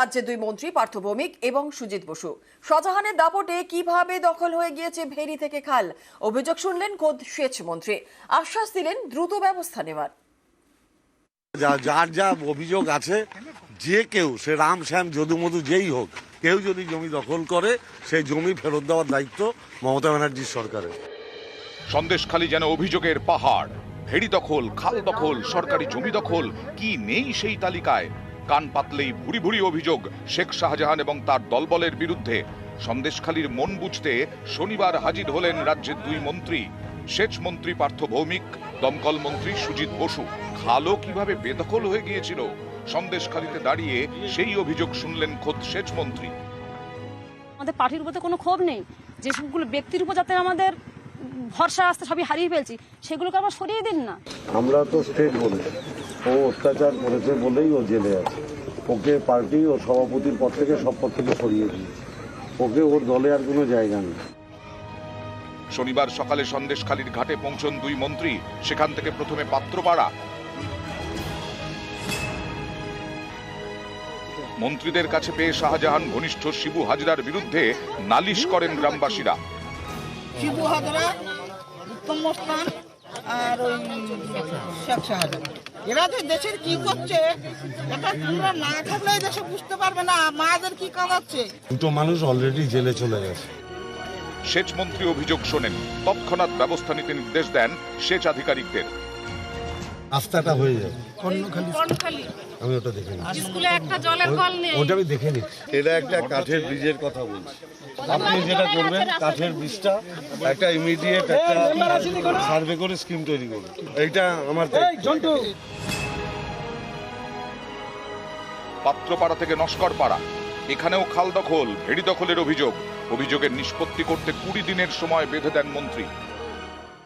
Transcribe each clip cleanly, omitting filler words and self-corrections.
রাজ্যের দুই মন্ত্রী পার্থ ভৌমিক এবং সুজিত বসু। শাহজাহানের দাপটে কিভাবে দখল হয়ে গিয়েছে ভেরি থেকে খাল, অভিযোগ শুনলেন খোদ সেচ মন্ত্রী, আশ্বাস দিলেন দ্রুত ব্যবস্থা নেওয়ার। যার যা অভিযোগ আছে, যে কেউ সে রাম শ্যাম যদুমধু যেই হোক, কেউ যদি জমি দখল করে সেই জমি ফেরত দেওয়ার দায়িত্ব মমতা ব্যানার্জির সরকারের। সন্দেশখালী যেন অভিযোগের পাহাড়, ভেড়ি দখল, খাল দখল, সরকারি জমি দখল, কি নেই সেই তালিকায়? কান পাতলেই ভুরি ভুরি অভিযোগ শেখ শাহজাহান এবং তার দলবলের বিরুদ্ধে। সন্দেশখালীর মন বুঝতে শনিবার হাজির হলেন রাজ্যের দুই মন্ত্রী, সেচ মন্ত্রী পার্থ ভৌমিক, দমকল মন্ত্রী সুজিত বসু। খালও কিভাবে বেদখল হয়ে গিয়েছিল সন্দেশখালীতে দাঁড়িয়ে সেই অভিযোগ শুনলেন খোদ সেচ মন্ত্রী। আমাদের পার্টির উপর কোনো ক্ষোভ নেই, যে সবগুলো ব্যক্তির উপর যাতে আমাদের ভরসা আসতে সবই হারিয়ে ফেলছি, সেগুলোকে আবার সরিয়ে দিন না। আমরা তো স্টেট বলে, ও অত্যাচার করেছে বলেই ও জেলে আছে। ওকে পার্টি ও সভাপতির পদ থেকে সব পদ থেকে সরিয়ে দিয়েছে। ওকে ওর দলে আর কোনো জায়গা নেই। শনিবার সকালে সন্দেশখালীর ঘাটে পৌঁছন দুই মন্ত্রী। সেখান থেকে প্রথমে পাত্রপাড়া। মন্ত্রীদের কাছে পেয়ে শাহজাহান ঘনিষ্ঠ শিবু হাজরার বিরুদ্ধে নালিশ করেন গ্রামবাসীরা। শিবু হাজরা, উত্তম মস্তান আর ওই শেখ শাহজাহান, এরা যে দেশের কি করছে এটা তোমরা না থাকলে দেশে বুঝতে পারবে না মাদের কি কামাচ্ছে। দুটো মানুষ অলরেডি জেলে চলে গেছে। সেচ মন্ত্রী অভিযোগ শোনেন, তৎক্ষণাৎ ব্যবস্থা নিতে নির্দেশ দেন সেচ আধিকারিকদের। রাস্তাটা হয়ে যাবে, আমি ওটা দেখে নিই, ওটা আমি দেখে নিই। এটা একটা কাঠের ব্রিজের কথা বলছি। আপনি যেটা করবেন, কাঠের ব্রিজটা একটা ইমিডিয়েট একটা সার্ভে করে স্কিম তৈরি করবেন। এইটা আমার পাত্রপাড়া থেকে নস্করপাড়া, এখানেও খাল দখল, ভেড়ি দখলের অভিযোগ। অভিযোগের নিষ্পত্তি করতে 20 দিনের সময় বেঁধে দেন মন্ত্রী।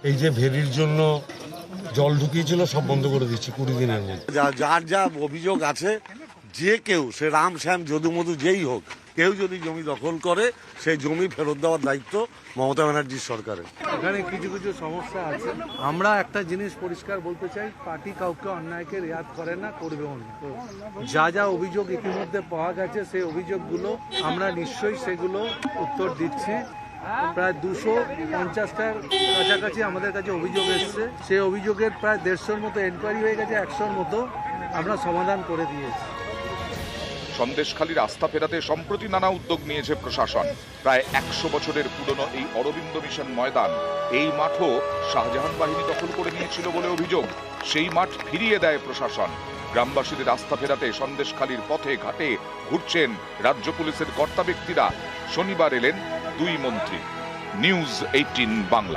এই যে ভেরির জন্য জল ঢুকিয়েছিল সব বন্ধ করে দিচ্ছি 20 দিনের মধ্যে। যার যা অভিযোগ আছে, যে কেউ সে রাম শ্যাম যদুমধু যেই হোক, কেউ যদি জমি দখল করে সেই জমি ফেরত দেওয়ার দায়িত্ব মমতা ব্যানার্জির সরকারের। এখানে কিছু কিছু সমস্যা আছে। আমরা একটা জিনিস পরিষ্কার বলতে চাই, পার্টি কাউকে অন্যায়কে রেয়াত করে না, করবেও না। যা যা অভিযোগ ইতিমধ্যে পাওয়া গেছে সেই অভিযোগগুলো আমরা নিশ্চয়ই সেগুলো উত্তর দিচ্ছি। প্রায় 250টার কাছাকাছি আমাদের কাছে অভিযোগ এসছে। সেই অভিযোগের প্রায় 150-র মতো এনকোয়ারি হয়ে গেছে, 100-র মতো আমরা সমাধান করে দিয়েছি। সন্দেশখালীর আস্থা ফেরাতে সম্প্রতি নানা উদ্যোগ নিয়েছে প্রশাসন। প্রায় 100 বছরের পুরনো এই অরবিন্দ মিশন ময়দান, এই মাঠও শাহজাহান বাহিনী দখল করে নিয়েছিল বলে অভিযোগ। সেই মাঠ ফিরিয়ে দেয় প্রশাসন। গ্রামবাসীদের আস্থা ফেরাতে সন্দেশখালীর পথে ঘাটে ঘুরছেন রাজ্য পুলিশের কর্তা ব্যক্তিরা। শনিবার এলেন দুই মন্ত্রী। নিউজ 18 বাংলা।